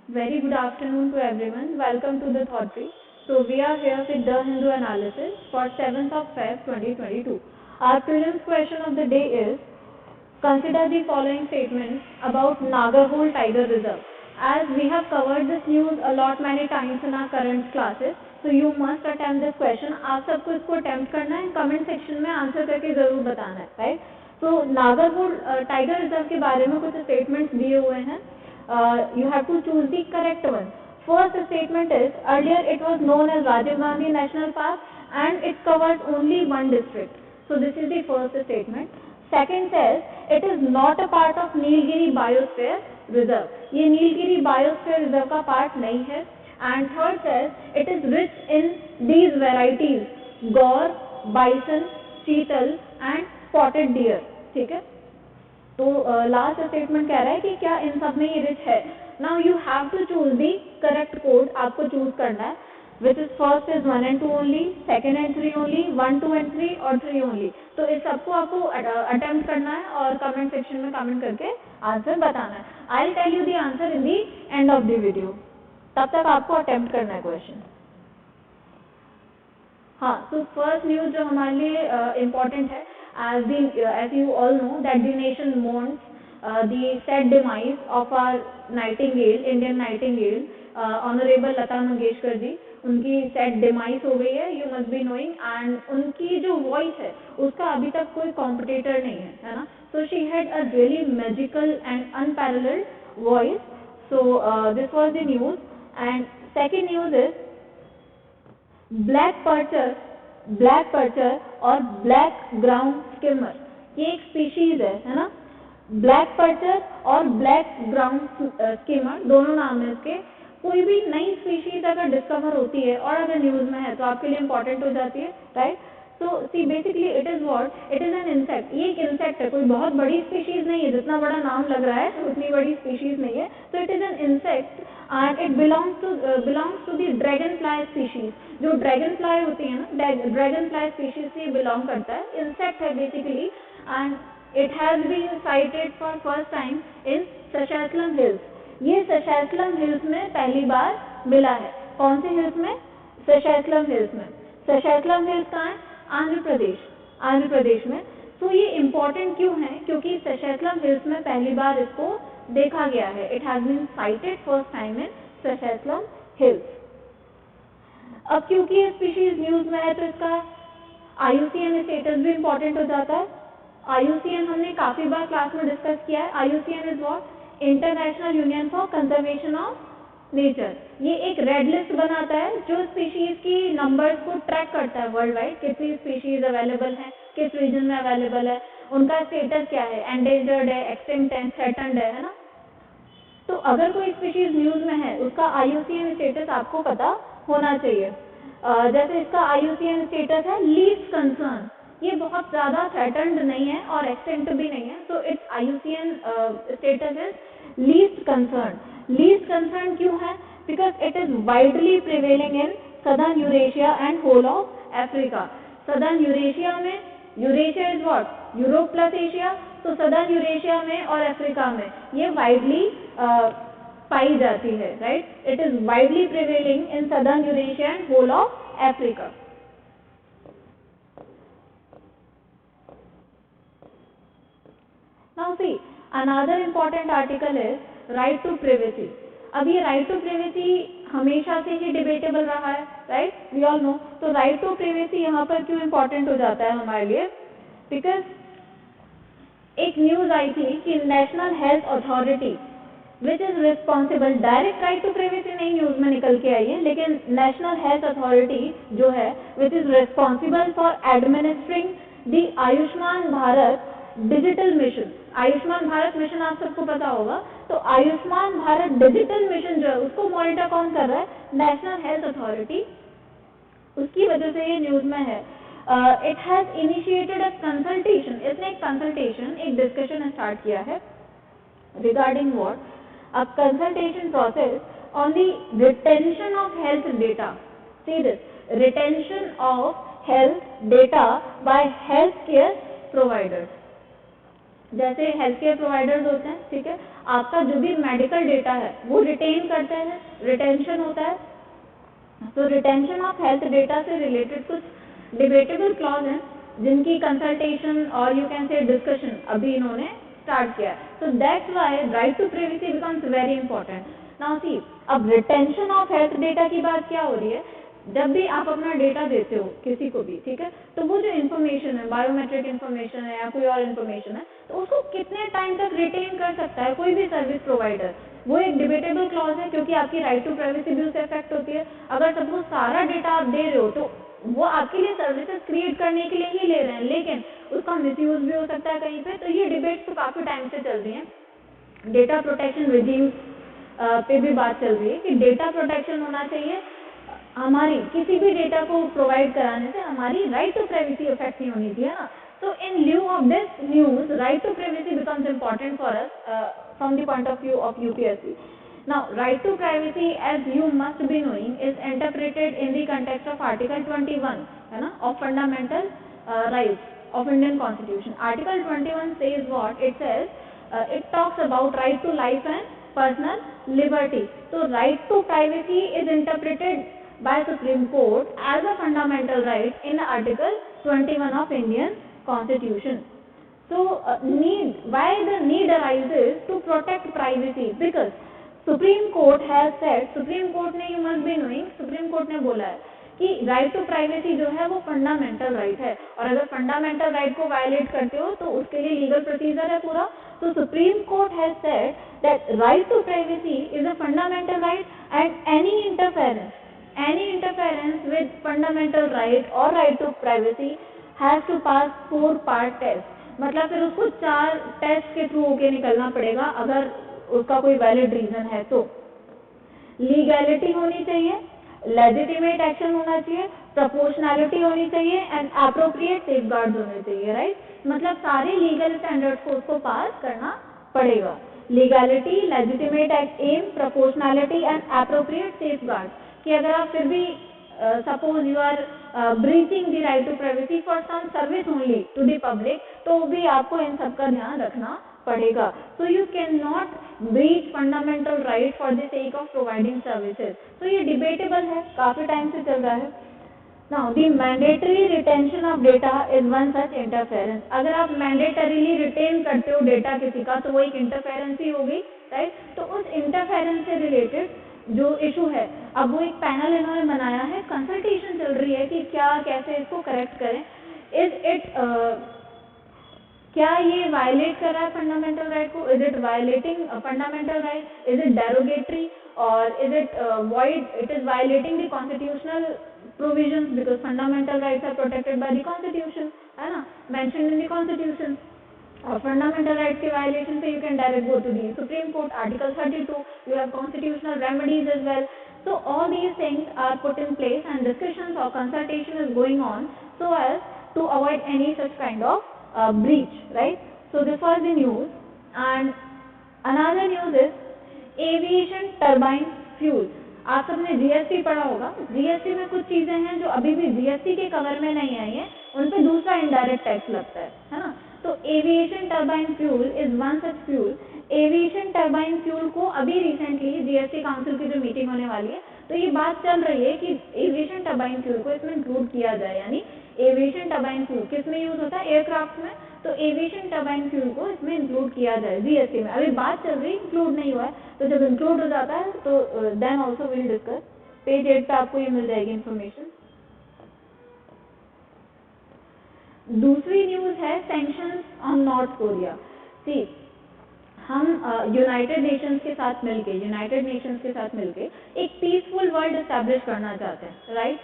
Very good afternoon to everyone. Welcome to the Thought Tree. So we are here with the Hindu analysis for 7th of Feb 2022. Our prelims question of the day is: consider the following statements about Nagarhole Tiger Reserve. As we have covered this news a lot many times in our current classes, so you must attempt this question. आप सबको इसको attempt करना है, comment section में answer करके जरूर बताना है, right? So Nagarhole tiger reserve के बारे में कुछ statements दिए हुए हैं. You have to choose the correct one. First statement is: earlier it was known as Rajiv Gandhi National Park and it covers only one district. So this is the first statement. Second says it is not a part of Nilgiri Biosphere Reserve. ये Nilgiri biosphere reserve का part नहीं है. And third says it is rich in these varieties: Gaur, bison, चीतल and spotted deer. ठीक है. तो last statement कह रहा है कि क्या इन सब में ये रिच है. Now you have to choose the correct code. आपको चूज करना है which is first is 1 and 2 only, second and 3 only, 1, 2 and 3 और 3 ओनली. तो इस सबको आपको अटेम्प्ट करना है और कमेंट सेक्शन में कमेंट करके आंसर बताना है. I will tell you the answer in the end of the video. तब तक आपको अटेम्प्ट करना है क्वेश्चन. हाँ, तो फर्स्ट न्यूज जो हमारे लिए इम्पोर्टेंट है, as you all know that the nation mourns the sad demise of our Nightingale, Indian Nightingale, Honorable Lata Mangeshkar जी. उनकी sad demise हो गई है, you must be knowing, and उनकी जो voice है उसका अभी तक कोई competitor नहीं है ना. So she had a really magical and unparalleled voice. So this was the news. And second news is black percher और ब्लैक ग्राउंड स्किमर. ये एक स्पीशीज है ना. ब्लैक पर्चर और ब्लैक ग्राउंड स्किमर दोनों नाम है इसके. कोई भी नई स्पीशीज अगर डिस्कवर होती है और अगर न्यूज में है तो आपके लिए इंपॉर्टेंट हो जाती है, राइट. तो see basically it is an insect. ये एक इंसेक्ट है, कोई बहुत बड़ी स्पीशीज नहीं है. जितना बड़ा नाम लग रहा है उतनी बड़ी स्पीशीज नहीं है. तो it is an insect and it belongs to the dragonfly species. जो dragonfly होती है ना, dragonfly species से belong करता है. insect है basically and it has been sighted for first time in Sashasalam Hills. ये Sashasalam Hills में पहली बार मिला है. कौन से hills में? Sashasalam Hills में. Sashasalam Hills कहाँ है? आंध्र प्रदेश में. तो ये important क्यों है? क्योंकि Sashasalam Hills में पहली बार इसको देखा गया है. It has been sighted first time in Sashasalam Hills. अब क्योंकि ये स्पीशीज न्यूज में है तो इसका IUCN स्टेटस भी इंपॉर्टेंट हो जाता है. IUCN हमने काफी बार क्लास में डिस्कस किया है. IUCN is what? International union for conservation of nature. ये एक रेड लिस्ट बनाता है जो स्पीशीज की नंबर्स को ट्रैक करता है वर्ल्ड वाइड. कितनी स्पीशीज अवेलेबल है, किस रीजन में अवेलेबल है, उनका स्टेटस क्या है, एंडेंजर्ड है, एक्सटिंक्ट है, थ्रेटन्ड है ना. तो अगर कोई स्पीशीज न्यूज में है उसका IUCN स्टेटस आपको पता होना चाहिए. जैसे इसका IUCN स्टेटस है लीस्ट कंसर्न. ये बहुत ज्यादा थ्रेटन्ड नहीं है और एक्सटिंक्ट भी नहीं है. तो its IUCN status is least concern. Least concern क्यों है? Because it is widely prevailing in southern Eurasia and whole of Africa. Southern Eurasia में, Eurasia is what? Europe plus Asia. तो सदर्न यूरेशिया में और अफ्रीका में ये widely पाई जाती है, right. It is widely prevailing in southern Eurasia and whole of Africa. Now see another important article is right to privacy. अब ये राइट टू प्राइवेसी हमेशा से ही डिबेटेबल रहा है, राइट. We all know. तो राइट टू प्राइवेसी यहाँ पर क्यों इम्पोर्टेंट हो जाता है हमारे लिए? बिकॉज एक न्यूज आई थी कि national health authority which is responsible, direct right to privacy नहीं न्यूज में निकल के आई है, लेकिन नेशनल हेल्थ अथॉरिटी जो है which is responsible for administering the Ayushman Bharat digital mission. Ayushman Bharat mission आप सबको पता होगा. तो आयुष्मान भारत डिजिटल मिशन जो है उसको मॉनिटर कौन कर रहा है? National health authority. उसकी वजह से ये न्यूज में है. It has initiated a consultation. इसने एक कंसल्टेशन, एक डिस्कशन स्टार्ट किया है regarding what? A consultation process on the retention of health data. See this, retention of health data by health care providers. जैसे हेल्थ केयर प्रोवाइडर्स होते हैं, ठीक है, आपका जो भी मेडिकल डेटा है वो रिटेन करते हैं, रिटेंशन होता है। तो रिटेंशन ऑफ हेल्थ डेटा से रिलेटेड कुछ डिबेटेबल क्लॉज हैं जिनकी कंसल्टेशन और यू कैन से डिस्कशन अभी इन्होंने स्टार्ट किया है। So that's why right to privacy becomes very important. Now see, अब रिटेंशन ऑफ हेल्थ डेटा की बात क्या हो रही है, जब भी आप अपना डेटा देते हो किसी को भी, ठीक है, तो वो जो इन्फॉर्मेशन है, बायोमेट्रिक इन्फॉर्मेशन है या कोई और इन्फॉर्मेशन है, तो उसको कितने टाइम तक रिटेन कर सकता है कोई भी सर्विस प्रोवाइडर, वो एक डिबेटेबल क्लॉज है, क्योंकि आपकी राइट टू प्राइवेसी भी उससे अफेक्ट होती है। अगर सपोज सारा डेटा आप दे रहे हो तो वो आपके लिए सर्विसेज क्रिएट करने के लिए ही ले रहे हैं, लेकिन उसका मिसयूज भी हो सकता है कहीं पे। तो ये डिबेट तो काफी टाइम से चल रही है। डेटा प्रोटेक्शन रिजीम पे भी बात चल रही है कि डेटा प्रोटेक्शन होना चाहिए, हमारी किसी भी डेटा को प्रोवाइड कराने से हमारी राइट टू प्राइवेसी अफेक्ट नहीं होनी चाहिए ना। So in lieu of this news, right to privacy becomes important for us from the point of view of UPSC. Now, right to privacy, as you must be knowing, is interpreted in the context of Article 21, है ना, of fundamental rights of Indian Constitution. Article 21 says what? It says it talks about right to life and personal liberty. So, right to privacy is interpreted by Supreme Court as a fundamental right in Article 21 of Indian Constitution. So why the need arises to protect privacy, because Supreme Court has said, Supreme Court ने, you must be knowing, Supreme Court ने बोला है कि right to privacy जो है वो fundamental right है, और अगर fundamental right को violate करते हो तो उसके लिए legal procedure है पूरा। तो Supreme Court has said that right to privacy is a fundamental right and any interference with fundamental right or right to privacy has to pass 4-part test, मतलब फिर उसको 4 टेस्ट के थ्रू होके निकलना पड़ेगा अगर उसका कोई वैलिड रीजन है। तो लीगैलिटी होनी चाहिए, लेजिटिमेट एक्शन होना चाहिए, प्रोपोर्शनैलिटी होनी चाहिए एंड एप्रोप्रिएट सेफगार्ड्स होने चाहिए, राइट। मतलब सारे लीगल स्टैंडर्ड्स को उसको पास करना पड़ेगा। Legality, legitimate aim, proportionality and appropriate safeguards. कि अगर आप फिर भी suppose you are breaching the right to privacy for some service only to the public, तो भी आपको इन सब का ध्यान रखना पड़ेगा। So you cannot breach fundamental right for the sake of providing services. So ये debatable है, काफी टाइम से चल रहा है। Now the mandatory retention of data is one such interference. अगर आप mandatorily retain करते हो डेटा किसी का तो वो एक interference ही होगी, right? तो उस interference से related जो इशू है, अब वो एक पैनल इन्होंने बनाया है, कंसल्टेशन चल रही है कि क्या कैसे इसको करेक्ट करें। क्या ये वायलेट कर रहा है फंडामेंटल राइट को? Is it violating fundamental right? Is it derogatory और is it void? It is violating the constitutional provisions because fundamental rights are protected by the constitution, है ना, मेंशन्ड इन द कॉन्स्टिट्यूशन। और fundamental rights के violation से you can direct go to the supreme court, article 32, you have constitutional remedies as well. So all these things are put in place and discussions or consultation is going on so as to avoid any such kind of breach, right? So this was the news. And another news is aviation turbine fuel. आप सबने GST पढ़ा होगा, GST में कुछ चीजें हैं जो अभी भी जीएसटी के कवर में नहीं आई हैं, उन पे दूसरा इनडायरेक्ट टैक्स लगता है ना। तो aviation turbine fuel is one such fuel. Aviation turbine fuel को अभी रिसेंटली जीएसटी काउंसिल की जो मीटिंग होने वाली है, तो ये बात चल रही है कि एविएशन टर्बाइन फ्यूल को इसमें इंक्लूड किया जाए, यानी एविएशन टर्बाइन फ्यूल किस में यूज होता है? एयरक्राफ्ट में। तो एविएशन टर्बाइन फ्यूल को इसमें इंक्लूड किया जाए जीएसटी में। अभी बात चल रही है, इंक्लूड नहीं हुआ है, तो जब इंक्लूड हो जाता है तो then also will discuss. Page 8 पे आपको ये मिल जाएगी इन्फॉर्मेशन। दूसरी न्यूज है सैंक्शंस ऑन नॉर्थ कोरिया। सी, हम यूनाइटेड नेशंस के साथ मिलके एक पीसफुल वर्ल्ड एस्टैब्लिश करना चाहते हैं, राइट।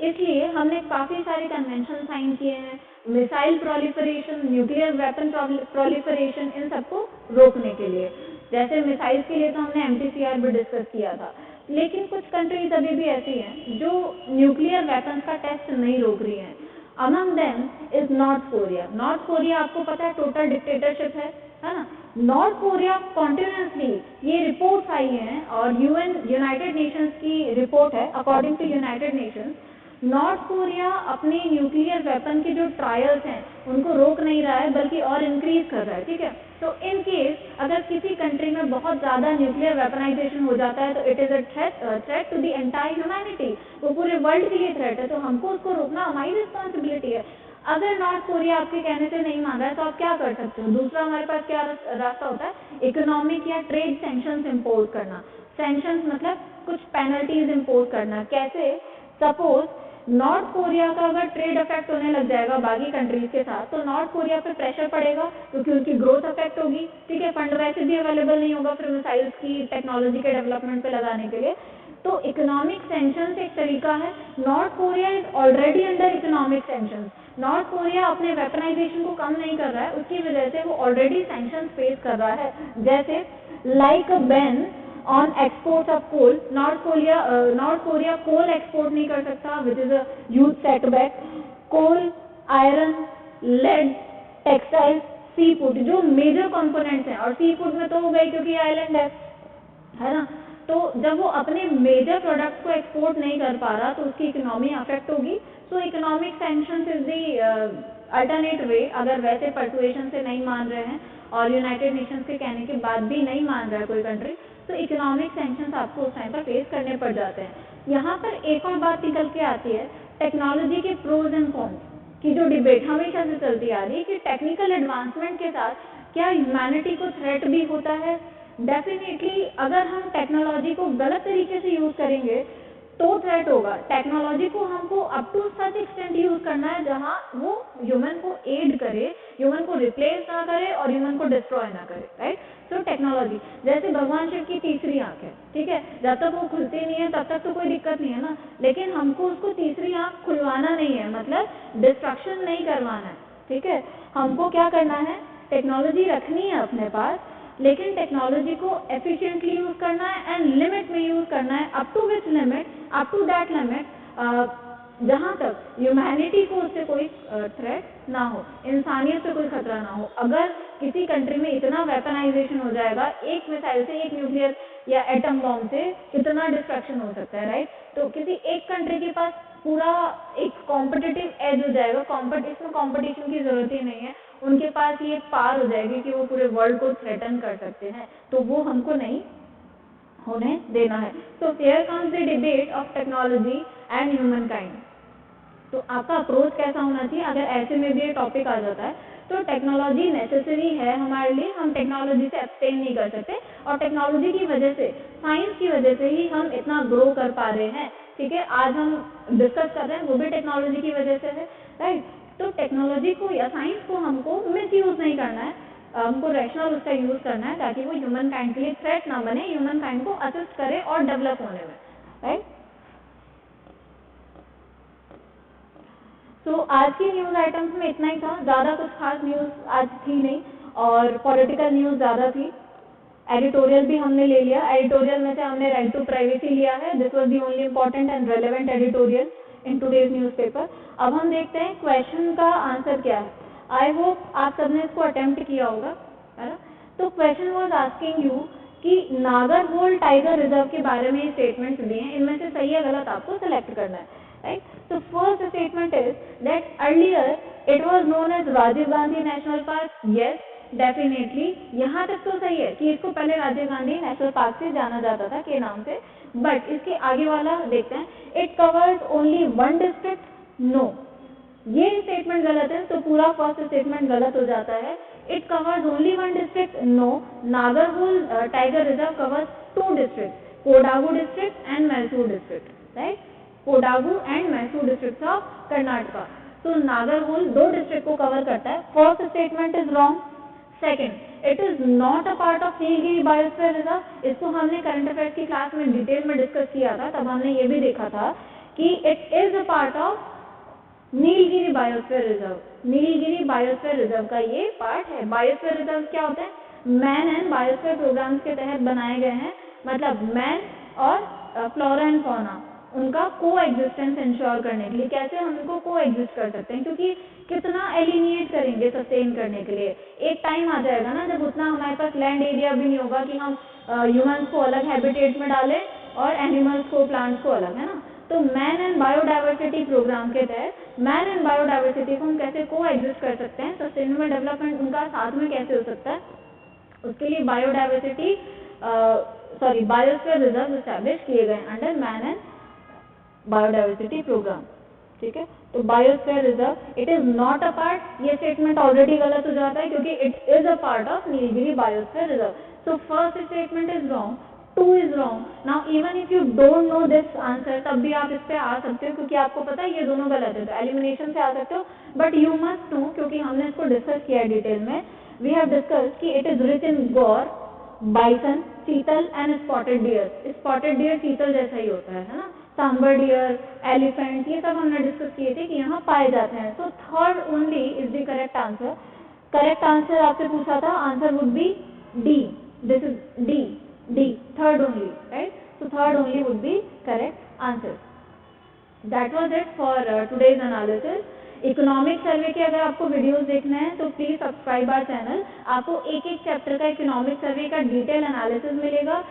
इसलिए हमने काफी सारे कन्वेंशन साइन किए हैं, missile proliferation, nuclear weapon proliferation, इन सबको रोकने के लिए। जैसे मिसाइल्स के लिए तो हमने MTCR भी डिस्कस किया था, लेकिन कुछ कंट्रीज अभी भी ऐसी हैं जो न्यूक्लियर वेपन्स का टेस्ट नहीं रोक रही हैं। Among them is North Korea. North Korea आपको पता है टोटल डिक्टेटरशिप है ना। नॉर्थ कोरिया कॉन्टिन्यूसली, ये रिपोर्ट्स आई हैं और यूनाइटेड नेशंस की रिपोर्ट है, according to United Nations North Korea अपने न्यूक्लियर वेपन के जो ट्रायल्स हैं उनको रोक नहीं रहा है बल्कि और इंक्रीज कर रहा है, ठीक है। तो इन केस अगर किसी कंट्री में बहुत ज़्यादा न्यूक्लियर वेपनाइजेशन हो जाता है तो it is a threat to the entire humanity, वो पूरे वर्ल्ड के लिए थ्रेट है, तो हमको उसको रोकना हमारी रिस्पॉन्सिबिलिटी है। अगर नॉर्थ कोरिया आपके कहने से नहीं मान रहा है तो आप क्या कर सकते हो? दूसरा हमारे पास क्या रास्ता होता है? इकोनॉमिक या ट्रेड सैंक्शंस इम्पोज करना। सैंक्शंस मतलब कुछ पेनल्टीज इम्पोज करना। कैसे? सपोज नॉर्थ कोरिया का अगर ट्रेड अफेक्ट होने लग जाएगा बाकी कंट्रीज के साथ तो नॉर्थ कोरिया पे प्रेशर पड़ेगा क्योंकि उनकी ग्रोथ अफेक्ट होगी, ठीक है। फंड वैसे भी अवेलेबल नहीं होगा फिर मिसाइल्स की टेक्नोलॉजी के डेवलपमेंट पे लगाने के लिए। तो इकोनॉमिक सैंक्शंस एक तरीका है। North Korea is already under economic sanctions. North Korea अपने वेपनाइजेशन को कम नहीं कर रहा है, उसकी वजह से वो ऑलरेडी सैंक्शंस फेस कर रहा है। जैसे like a ban on export of coal. North Korea coal export नहीं कर सकता which is a huge setback. Coal, iron, lead, textile, sea food जो मेजर कंपोनेंट्स हैं, और सी फूड में तो हो गई क्योंकि आइलैंड है ना। तो जब वो अपने मेजर प्रोडक्ट्स को एक्सपोर्ट नहीं कर पा रहा तो उसकी इकोनॉमी अफेक्ट होगी। सो economic sanctions is the alternate वे। अगर वैसे परसुएशन से नहीं मान रहे हैं और यूनाइटेड नेशंस के कहने के बाद भी नहीं मान रहा है कोई कंट्री, तो इकोनॉमिक सैंक्शंस आपको उस टाइम पर फेस करने पड़ जाते हैं। यहाँ पर एक और बात निकल के आती है टेक्नोलॉजी के प्रोज एंड कॉन्स की जो डिबेट हमेशा से चलती आ रही है कि टेक्निकल एडवांसमेंट के साथ क्या ह्यूमैनिटी को थ्रेट भी होता है। डेफिनेटली अगर हम टेक्नोलॉजी को गलत तरीके से यूज करेंगे तो थ्रेट होगा। टेक्नोलॉजी को हमको up to such extent use करना है जहां वो ह्यूमन को एड करे, ह्यूमन को रिप्लेस ना करे और ह्यूमन को डिस्ट्रॉय ना करे, राइट। सो टेक्नोलॉजी जैसे भगवान शिव की तीसरी आंख है, ठीक है, जब तक वो खुलती नहीं है तब तक तो कोई दिक्कत नहीं है ना, लेकिन हमको उसको तीसरी आंख खुलवाना नहीं है, मतलब डिस्ट्रक्शन नहीं करवाना है, ठीक है। हमको क्या करना है? टेक्नोलॉजी रखनी है अपने पास, लेकिन टेक्नोलॉजी को एफिशिएंटली यूज करना है एंड लिमिट में यूज करना है। Up to which limit? Up to that limit जहां तक ह्यूमैनिटी को उससे कोई थ्रेट ना हो, इंसानियत से कोई खतरा ना हो। अगर किसी कंट्री में इतना वेपनाइजेशन हो जाएगा, एक मिसाइल से, एक न्यूक्लियर या एटम बॉम्ब से इतना डिस्ट्रक्शन हो सकता है, राइट। तो किसी एक कंट्री के पास पूरा एक कॉम्पिटिटिव एज हो जाएगा, इसमें कॉम्पिटिशन की जरूरत ही नहीं है, उनके पास ये पार हो जाएगी कि वो पूरे वर्ल्ड को थ्रेटन कर सकते हैं, तो वो हमको नहीं होने देना है। तो here comes the debate of technology and human kind. तो आपका अप्रोच कैसा होना चाहिए अगर ऐसे में भी ये टॉपिक आ जाता है? तो टेक्नोलॉजी नेसेसरी है हमारे लिए, हम टेक्नोलॉजी से अब्सटेन नहीं कर सकते, और टेक्नोलॉजी की वजह से, साइंस की वजह से ही हम इतना ग्रो कर पा रहे हैं, ठीक है। आज हम डिस्कस कर रहे हैं वो भी टेक्नोलॉजी की वजह से है, राइट। तो टेक्नोलॉजी को या साइंस को हमको मिस यूज नहीं करना है, हमको रैशनल उसका यूज करना है ताकि वो ह्यूमन काइंड के लिए थ्रेट ना बने, ह्यूमन काइंड को असिस्ट करे और डेवलप होने में, राइट। तो आज की न्यूज़ आइटम्स में इतना ही था, ज़्यादा कुछ खास न्यूज़ आज थी नहीं, और पॉलिटिकल न्यूज़ ज़्यादा थी। एडिटोरियल भी हमने ले लिया, एडिटोरियल में से हमने राइट टू प्राइवेसी लिया है, this was the only important and relevant editorial in today's newspaper. अब हम देखते हैं क्वेश्चन का आंसर क्या है। आई होप आप सबने इसको अटेम्प्ट किया होगा, है ना। तो क्वेश्चन वाज आस्किंग यू कि नागरहोल टाइगर रिजर्व के बारे में स्टेटमेंट्स दिए हैं, इनमें से सही या गलत आपको सेलेक्ट करना है, right? So first statement is that earlier it was known as Rajiv Gandhi national park. Yes, definitely. यहाँ तक तो सही है कि इसको पहले राजीव गांधी नेशनल पार्क से जाना जाता था के नाम से, बट इसके आगे वाला देखते हैं, it covers only one district. No, ये स्टेटमेंट गलत है, तो पूरा फर्स्ट स्टेटमेंट गलत हो जाता है। It covers only one district. No, Nagarhole tiger reserve covers two district, Kodagu district and Mysore district, right. Kodagu and Mysore district of Karnataka. तो नागरहोल दो डिस्ट्रिक्ट को कवर करता है। First statement is wrong. Second, it is not a part of Nilgiri biosphere reserve. इसको हमने current affairs की class में detail में डिस्कस किया था, तब हमने ये भी देखा था कि it is a part of Nilgiri biosphere reserve. Nilgiri biosphere reserve का ये पार्ट है। बायोस्फीयर रिजर्व क्या होते हैं? मैन एंड बायोस्फीयर प्रोग्राम्स के तहत बनाए गए हैं, मतलब मैन और फ्लोरा एंड फौना उनका को एग्जिस्टेंस इंश्योर करने के लिए। कैसे हम इनको को एग्जिस्ट कर सकते हैं, क्योंकि कितना एलिनिएट करेंगे सस्टेन करने के लिए। एक टाइम आ जाएगा ना जब उतना हमारे पास लैंड एरिया भी नहीं होगा कि हम ह्यूमंस को अलग हैबिटेट में डालें और एनिमल्स को, प्लांट्स को अलग, है ना। तो मैन एंड बायोडाइवर्सिटी प्रोग्राम के तहत मैन एंड बायोडाइवर्सिटी को हम कैसे को एग्जिस्ट कर सकते हैं, सस्टेनेबल डेवलपमेंट उनका साथ में कैसे हो सकता है, उसके लिए बायोडाइवर्सिटी बायोस्फीयर रिजर्व एस्टैब्लिश किए गए under man and biodiversity programme. ठीक है, तो biosphere reserve it is not a part, ये स्टेटमेंट ऑलरेडी गलत हो जाता है क्योंकि it is a part of Nilgiri biosphere reserve. So first statement is wrong, 2 is wrong. Now even if you don't know this answer तब भी आप इस पे आ सकते हो क्योंकि आपको पता है ये दोनों गलत है, तो एलिमिनेशन से आ सकते हो, बट यू मस्ट नो क्योंकि हमने इसको डिस्कस किया डिटेल में। वी हैव डिस्कस कि it is rich in gaur, bison, chital and spotted deer. Spotted deer chital जैसा ही होता है ना, सांबर डियर, एलिफेंट, ये सब हमने डिस्कस किए थे कि यहाँ पाए जाते हैं। So third only is the correct answer. Correct answer आपसे पूछा था, answer would be D, this is D, third only, right? So third only would be correct answer. That was it for today's analysis. Economic survey के अगर आपको videos देखना है तो please subscribe our channel. आपको एक एक चैप्टर का इकोनॉमिक सर्वे का डिटेल एनालिसिस मिलेगा।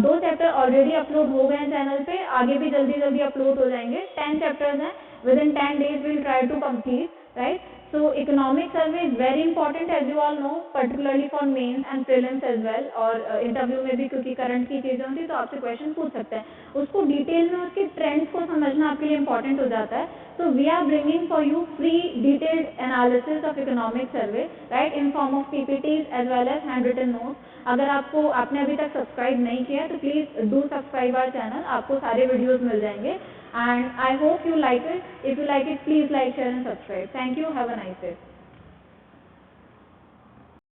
2 चैप्टर ऑलरेडी अपलोड हो गए हैं चैनल पे, आगे भी जल्दी जल्दी अपलोड हो जाएंगे। 10 चैप्टर्स हैं, with in 10 days we'll try to complete, right? So economic survey is very important as you all know, particularly for mains and prelims as well, और इंटरव्यू में भी क्योंकि करंट की चीजें होती तो आपसे क्वेश्चन पूछ सकते हैं, उसको डिटेल में उसके ट्रेंड्स को समझना आपके लिए इंपॉर्टेंट हो जाता है। So we are bringing for you free detailed analysis of economic survey, right, in form of PPTs as well as handwritten notes. अगर आपने अभी तक सब्सक्राइब नहीं किया तो please do subscribe our channel, आपको सारे वीडियोस मिल जाएंगे। And I hope you like it. If you like it, please like, share and subscribe. Thank you. Have a nice day.